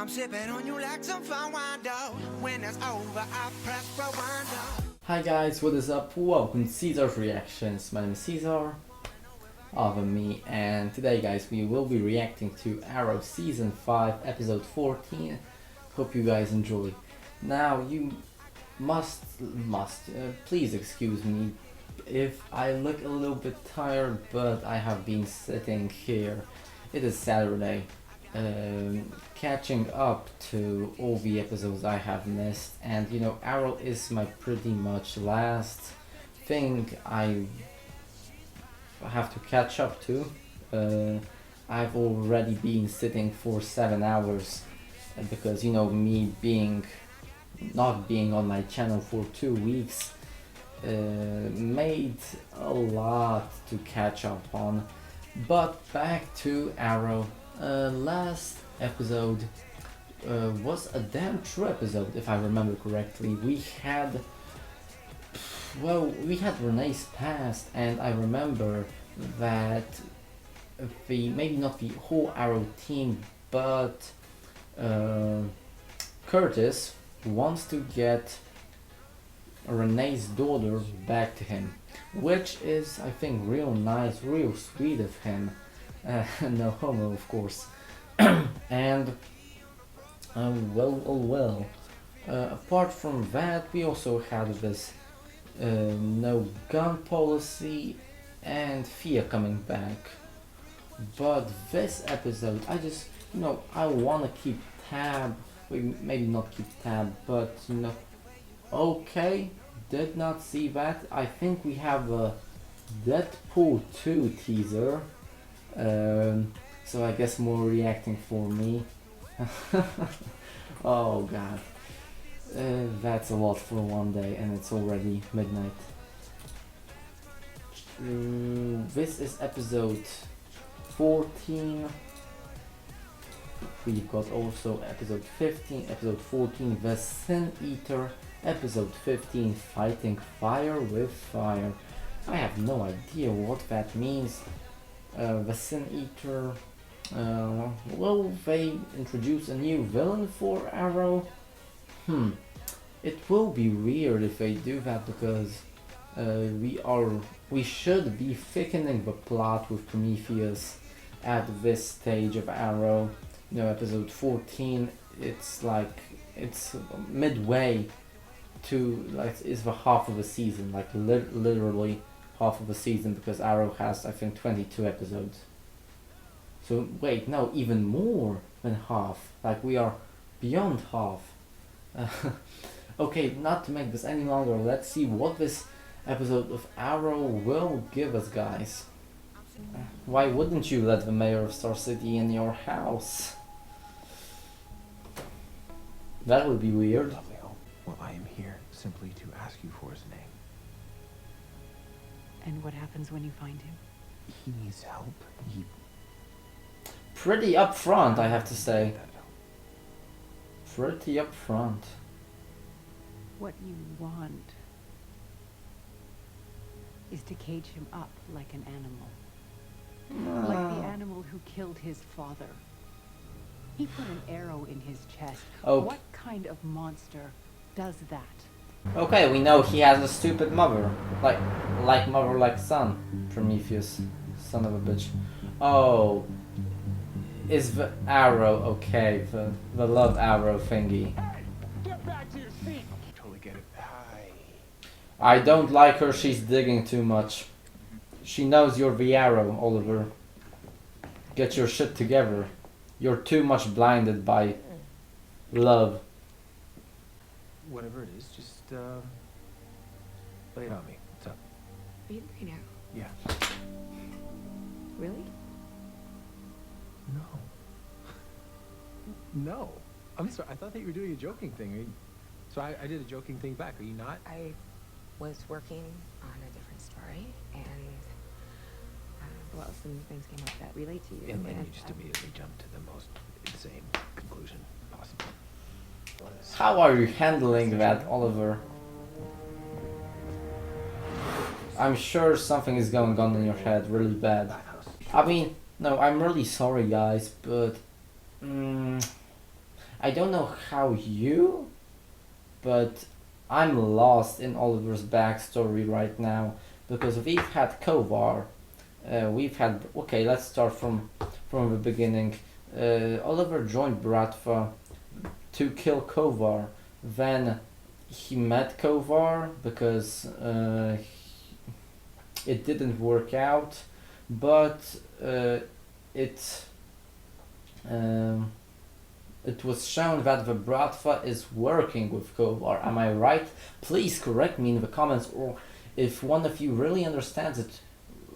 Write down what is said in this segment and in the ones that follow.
I'm sipping on you like some fine wine, though. When it's over, I press rewind, though. Hi guys, what is up? Welcome to Caesar's Reactions. My name is Caesar, of me, and today guys we will be reacting to Arrow Season 5 Episode 14. Hope you guys enjoy. Now you must please excuse me if I look a little bit tired, but I have been sitting here. It is Saturday, catching up to all the episodes I have missed, and you know, Arrow is my pretty much last thing I have to catch up to. I've already been sitting for 7 hours because, you know, me not being on my channel for 2 weeks made a lot to catch up on. But back to Arrow. Last episode was a damn true episode, if I remember correctly. We had Renee's past, and I remember that maybe not the whole Arrow team, but Curtis wants to get Renee's daughter back to him, which is, I think, real nice, real sweet of him. No homo, of course. And well. Apart from that, we also had this no gun policy and Fia coming back. But this episode, I just, you know, I want to keep tab. Maybe not keep tab, but you know, okay, did not see that. I think we have a Deadpool 2 teaser. So I guess more reacting for me. Oh god, that's a lot for one day, and it's already midnight. This is episode 14. We've got also episode 15, episode 14, The Sin Eater, episode 15, Fighting Fire with Fire. I have no idea what that means. The Sin Eater, will they introduce a new villain for Arrow? It will be weird if they do that, because we should be thickening the plot with Prometheus at this stage of Arrow. You know, episode 14, it's like, it's midway to, like, it's the half of a season, like literally half of a season, because Arrow has, I think, 22 episodes. So wait, no, even more than half. Like, we are beyond half. Okay, not to make this any longer, let's see what this episode of Arrow will give us, guys. Why wouldn't you let the mayor of Star City in your house? That would be weird. Lovely hope. Well, I am here simply to ask you for his name. And what happens when you find him? He needs help. He... Pretty upfront, I have to say. Pretty upfront. What you want is to cage him up like an animal. Like the animal who killed his father. He put an arrow in his chest. Oh. What kind of monster does that? Okay, we know he has a stupid mother. Like mother, like son. Prometheus. Son of a bitch. Oh. Is the arrow okay? The love arrow thingy. Get back to your seat! Totally get it. Hi. I don't like her, she's digging too much. She knows you're the arrow, Oliver. Get your shit together. You're too much blinded by love. Whatever it is, just lay it on me. What's up? Are you right now? Yeah. Really? No. No. I'm sorry. I thought that you were doing a joking thing. So I did a joking thing back. Are you not? I was working on a different story, and well, some things came up that relate to you. And then you just immediately jumped to the most insane conclusion possible. How are you handling that, Oliver? I'm sure something is going on in your head really bad. I mean, no, I'm really sorry guys, but I don't know how you, but I'm lost in Oliver's backstory right now because we've had Kovar, we've had okay. Let's start from the beginning. Oliver joined Bratva to kill Kovar. Then he met Kovar because it didn't work out, but it it was shown that the Bratva is working with Kovar. Am I right? Please correct me in the comments, or if one of you really understands it,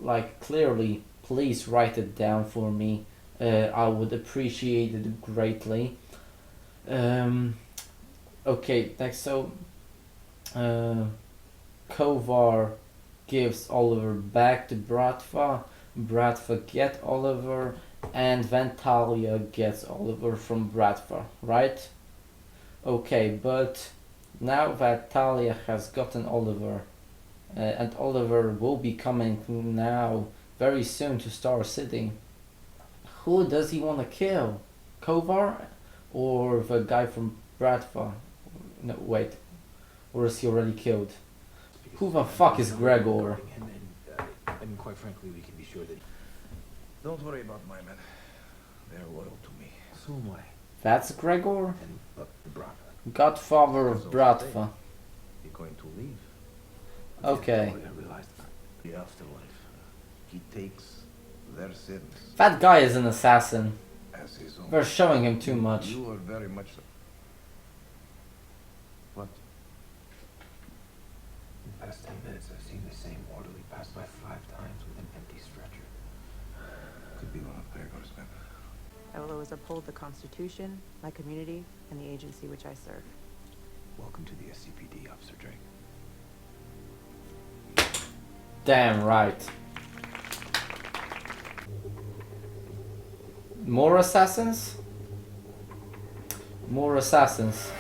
like clearly, please write it down for me. I would appreciate it greatly. Okay, next, so Kovar gives Oliver back to Bratva. Bratva get Oliver, and then Talia gets Oliver from Bratva, right? Okay, but now that Talia has gotten Oliver, and Oliver will be coming now very soon to Star City, who does he want to kill? Kovar or the guy from Bratva? No, wait. Or is he already killed? Who the fuck is Greogr? And quite frankly, we can be sure that. Don't worry about my men. They're loyal to me. So am I. That's Greogr? And but Bratva, Godfather of Bratva. you're going to leave. Okay. I realized that. The afterlife. He takes their sins That guy is an assassin. as his own. They're showing him too much. You are very much. What? In the past 10 minutes, I've seen the same orderly pass by 5 times with an empty stretcher. Could be one of Gregory's men. I will always uphold the Constitution, my community, and the agency which I serve. Welcome to the SCPD, Officer Drake. Damn right. More assassins? More assassins.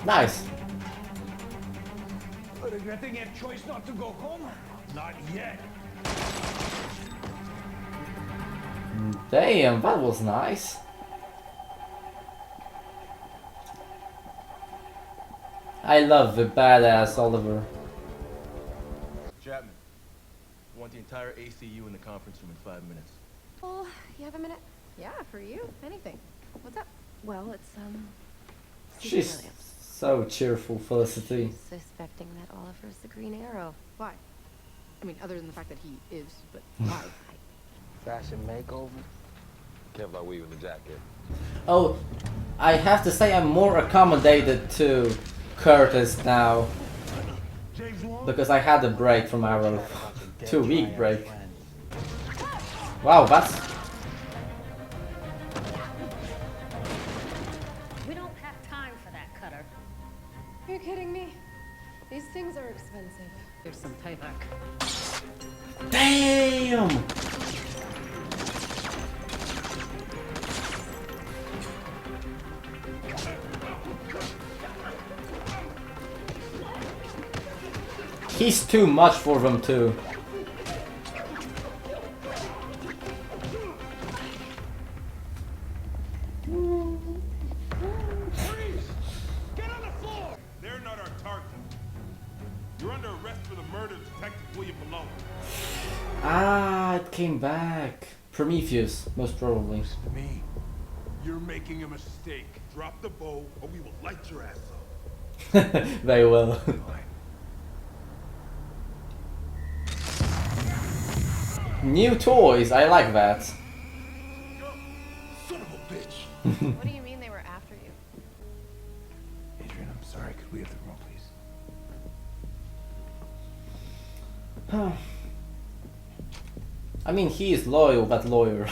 Nice. Regretting your choice not to go home? Not yet. Damn, that was nice. I love the badass Oliver. Chapman, I want the entire ACU in the conference room in 5 minutes. Oh, you have a minute? Yeah, for you. Anything. What's up? Well, it's, She's Williams. so cheerful, Felicity. Suspecting that Oliver's the Green Arrow. Why? I mean, other than the fact that he is, but why? Fashion makeover? Care about weaving the jacket. Oh, I have to say I'm more accommodated to Curtis now. Because I had a break from Arrow. 2-week break. Wow, that's... We don't have time for that, Cutter. You're kidding me? These things are expensive. Here's some payback. Damn! He's too much for them too. Freeze! Get on the floor! They're not our target. You're under arrest for the murder of Detective William Malone. Ah, it came back. Prometheus, most probably. Me. You're making a mistake. Drop the bow or we will light your ass up. Very well. New toys, I like that. Son of a bitch. What do you mean they were after you? Adrian, I'm sorry. Could we have the room, please? I mean, he is loyal, but lawyer.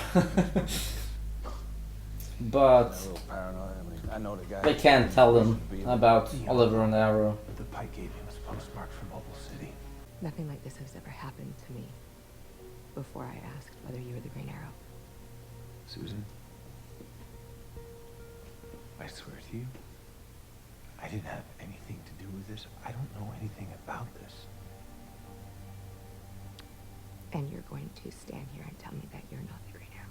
But A little paranoid. I mean, I know the guy. they can't tell them about Oliver and Arrow. The Pike gave him was postmarked from Mobile City. Nothing like this has ever happened to me before I asked whether you were the Green Arrow. Susan, I swear to you, I didn't have anything to do with this. I don't know anything about this. And you're going to stand here and tell me that you're not the Green Arrow.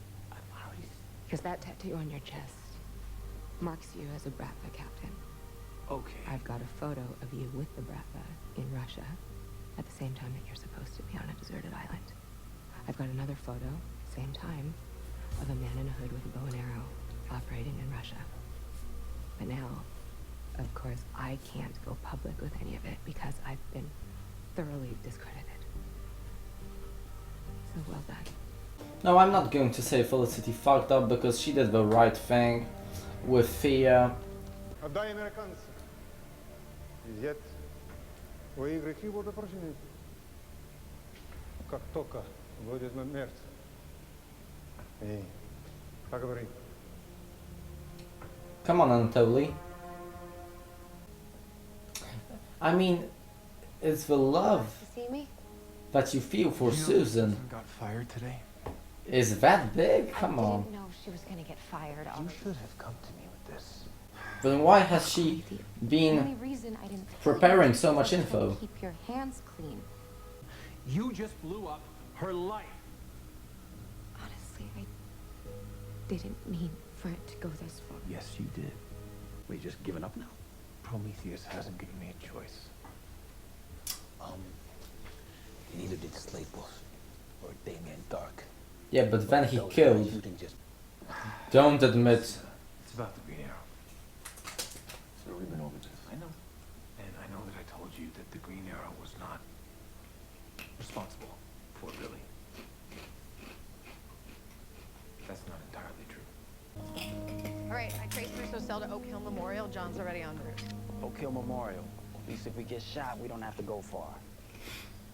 Because that tattoo on your chest marks you as a Bratva captain. Okay. I've got a photo of you with the Bratva in Russia at the same time that you're supposed to be on a deserted island. I've got another photo, same time, of a man in a hood with a bow and arrow operating in Russia. But now, of course, I can't go public with any of it because I've been thoroughly discredited. So well done. No, I'm not going to say Felicity fucked up because she did the right thing with Thea. Отдай американцам. Изъять твои грехи будут прощены. Как только будет мертв. И поговори. Come on, Anatoly. I mean, it's the love See me? that you feel for Susan. Got fired today. Is that big? Come I on. didn't know she was gonna get fired. You should have come to me with this. Then why has she The been only reason I didn't preparing so much is to info? keep your hands clean. You just blew up her life. Honestly, I didn't mean for it to go this far. Yes, you did. We just given up now? Prometheus hasn't given me a choice. You neither did Slaypos or Damien Dark. Yeah, but then he Those killed. guys, you didn't just... Don't admit. It's about the Green Arrow. It's already been over this. I know. And I know that I told you that the Green Arrow was not responsible for it, really. That's not entirely true. All right, I traced Russo's cell to Oak Hill Memorial. John's already en route. Oak Hill Memorial. At least if we get shot, we don't have to go far.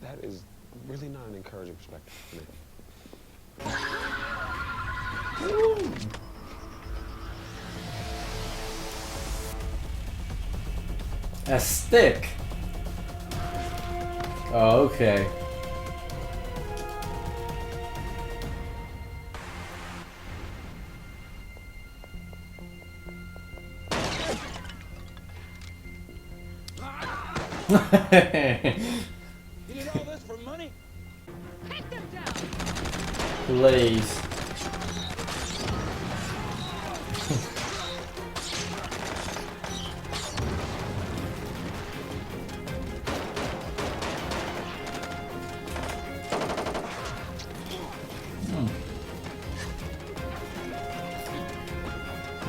That is really not an encouraging perspective for me. A stick. Oh, okay. You need all this for money? Take them down! Please.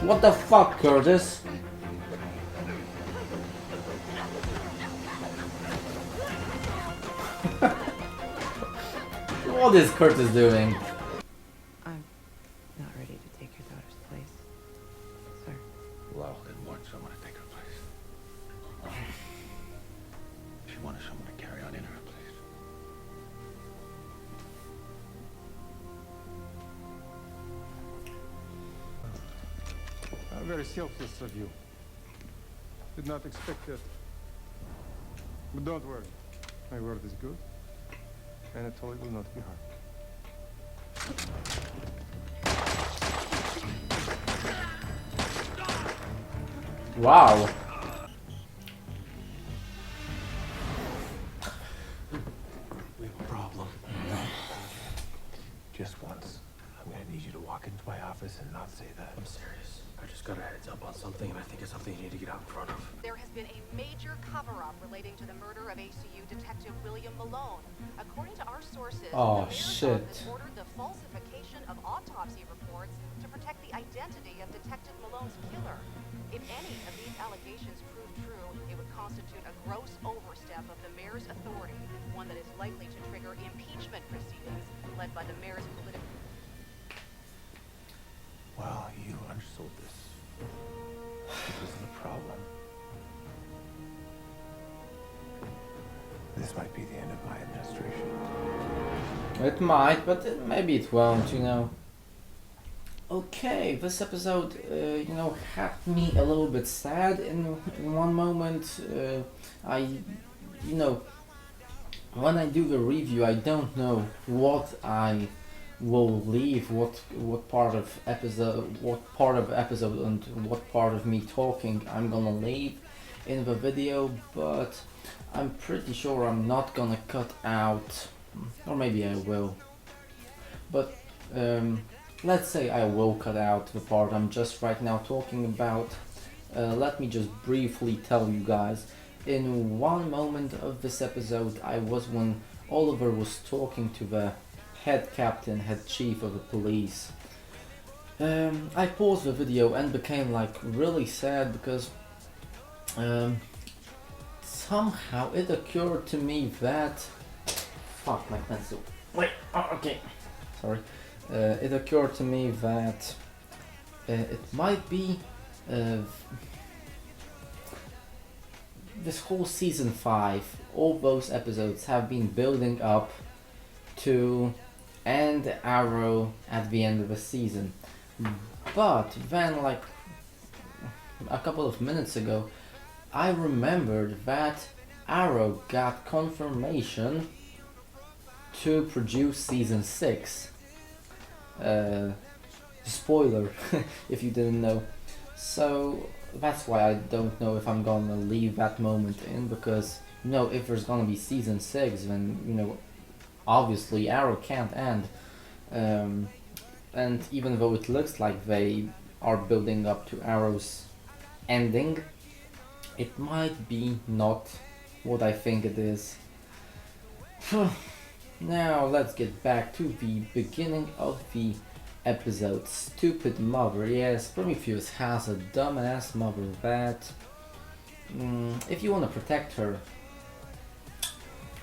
What the fuck, Curtis? What is Curtis doing? I'm not ready to take your daughter's place, sir. Laurel didn't want someone to take her place. She wanted someone to carry on in her place. Very selfless of you. Did not expect that. But don't worry. My word is good. Anatoly will not be hurt. Wow. We have a problem. Just once. I'm gonna need you to walk into my office and not say that. I'm serious. I just got a heads up on something, and I think it's something you need to get out in front of. There has been a major cover-up relating to the murder of ACU Detective William Malone. According to our sources, Oh, the mayor's shit. office ordered the falsification of autopsy reports to protect the identity of Detective Malone's killer. If any of these allegations prove true, it would constitute a gross overstep of the mayor's authority, one that is likely to trigger impeachment proceedings led by the mayor's political... Well, you undersold this. This is the problem. This might be the end of my administration. It might, but maybe it won't, you know. Okay, this episode, you know, had me a little bit sad in one moment. You know, when I do the review, I don't know what I will leave, what part of episode and what part of me talking I'm gonna leave in the video, but I'm pretty sure I'm not gonna cut out or maybe I will. But let's say I will cut out the part I'm just right now talking about. Let me just briefly tell you guys. In one moment of this episode, I was when Oliver was talking to the head captain, head chief of the police. I paused the video and became like really sad because somehow it occurred to me that fuck my pencil. Wait, oh, okay. Sorry. It occurred to me that it might be this whole season 5, all those episodes have been building up to end Arrow at the end of the season. But then, like a couple of minutes ago, I remembered that Arrow got confirmation to produce season 6. Spoiler if you didn't know. So that's why I don't know if I'm gonna leave that moment in, because you know, if there's gonna be season 6, then you know, obviously Arrow can't end. And even though it looks like they are building up to Arrow's ending, it might be not what I think it is. Now let's get back to the beginning of the episode. Stupid mother. Yes, Prometheus has a dumbass mother that if you want to protect her,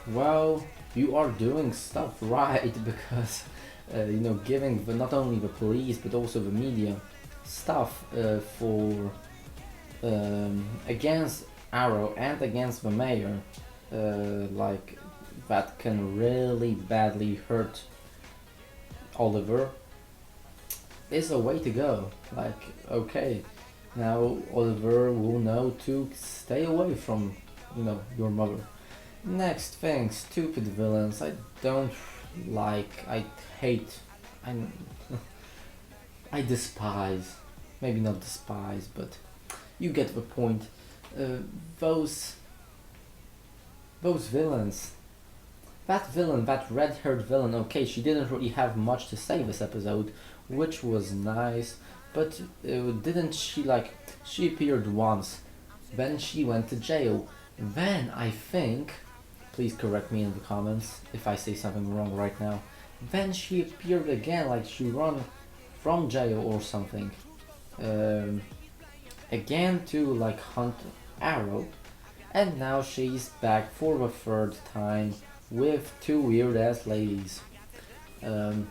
well, you are doing stuff right, because you know, giving not only the police but also the media stuff for against Arrow and against the mayor, like that can really badly hurt Oliver, is a way to go. Like, okay, now Oliver will know to stay away from, you know, your mother. Next thing, stupid villains. I don't like, I hate, I despise, maybe not despise, but you get the point. Those villains. That villain, that red-haired villain, okay, she didn't really have much to say this episode, which was nice, but didn't she, like, she appeared once, then she went to jail, then I think, please correct me in the comments if I say something wrong right now, then she appeared again, like she ran from jail or something, again to like hunt Arrow, and now she's back for the 3rd time with 2 weird ass ladies. And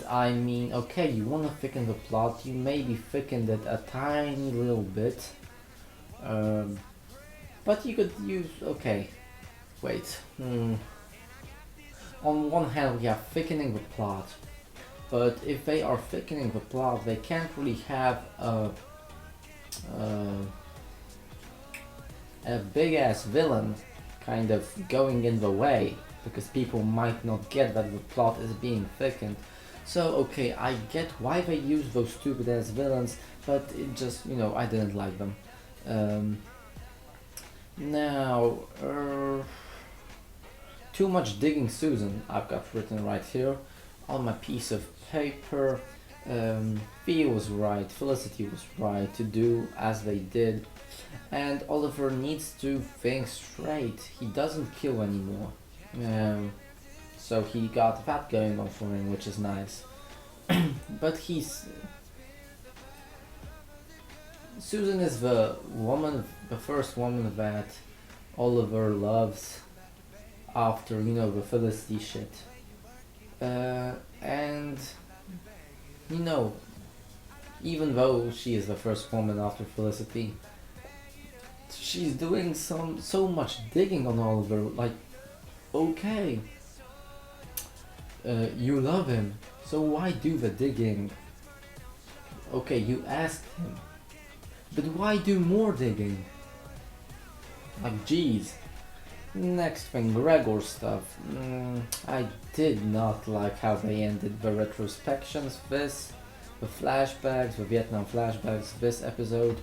I mean, okay, you wanna thicken the plot, you maybe thickened it a tiny little bit, but you could use, okay, wait, on one hand we have thickening the plot, but if they are thickening the plot, they can't really have a big ass villain kind of going in the way, because people might not get that the plot is being thickened. So okay, I get why they use those stupid ass villains, but it just, you know, I didn't like them. Now, too much digging Susan, I've got written right here on my piece of paper. Theo was right, Felicity was right to do as they did, and Oliver needs to think straight. He doesn't kill anymore, so he got that going on for him, which is nice. But Susan is the woman, the first woman that Oliver loves after, you know, the Felicity shit, and you know, even though she is the first woman after Felicity, she's doing so much digging on Oliver. Like, okay, you love him, so why do the digging? Okay, you asked him, but why do more digging? Like, jeez. Next thing, Greogr stuff. I did not like how they ended the retrospections, the flashbacks, the Vietnam flashbacks, this episode.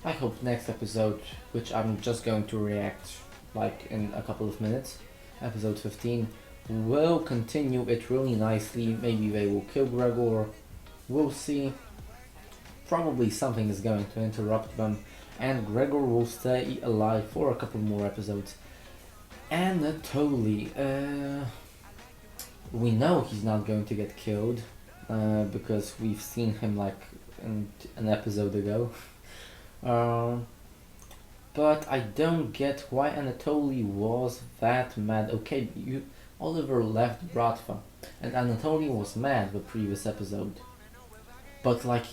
I hope next episode, which I'm just going to react like in a couple of minutes, episode 15, will continue it really nicely. Maybe they will kill Greogr. We'll see. Probably something is going to interrupt them, and Greogr will stay alive for a couple more episodes. Anatoly, we know he's not going to get killed, because we've seen him like in an episode ago. But I don't get why Anatoly was that mad. Okay, Oliver left Bratva, and Anatoly was mad the previous episode. But like,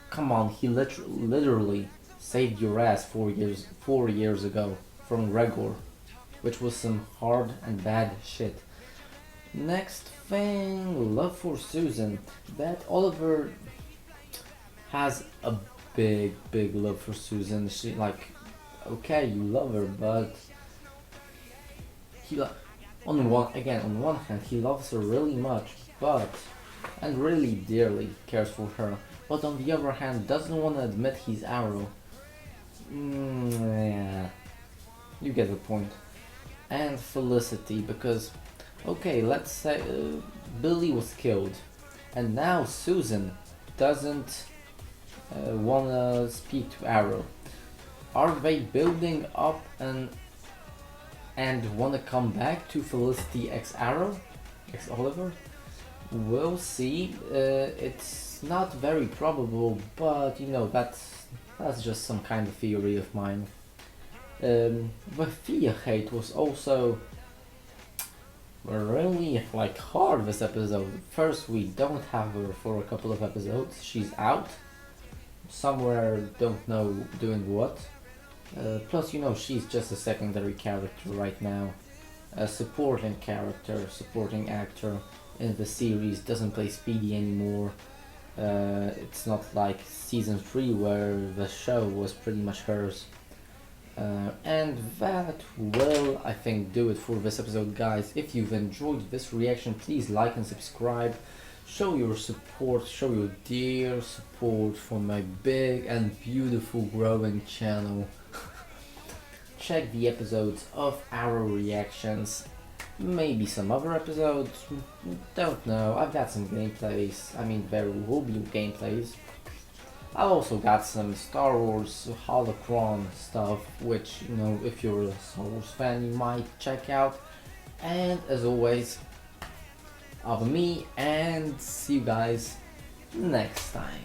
come on, he literally saved your ass 4 years ago from Greogr, which was some hard and bad shit. Next thing, love for Susan. That Oliver has a big love for Susan. She like, okay, you love her, but he on one hand he loves her really much, and really dearly cares for her, but on the other hand doesn't want to admit he's Arrow. Yeah, you get the point. And Felicity, because okay, let's say Billy was killed, and now Susan doesn't wanna speak to Arrow. Are they building up and wanna come back to Felicity ex Arrow, ex Oliver? We'll see. It's not very probable, but you know, that's just some kind of theory of mine. The Thea hate was also really like hard this episode. First, we don't have her for a couple of episodes. She's out somewhere, don't know doing what. Plus, you know, she's just a secondary character right now. A supporting character, supporting actor in the series, doesn't play Speedy anymore. It's not like season 3 where the show was pretty much hers. And that will, I think, do it for this episode, guys. If you've enjoyed this reaction, please like and subscribe. Show your support, show your dear support for my big and beautiful growing channel. Check the episodes of our reactions. Maybe some other episodes, don't know. I've got some gameplays. I mean, there will be gameplays. I've also got some Star Wars Holocron stuff, which, you know, if you're a Star Wars fan, you might check out. And as always, of me, and see you guys next time.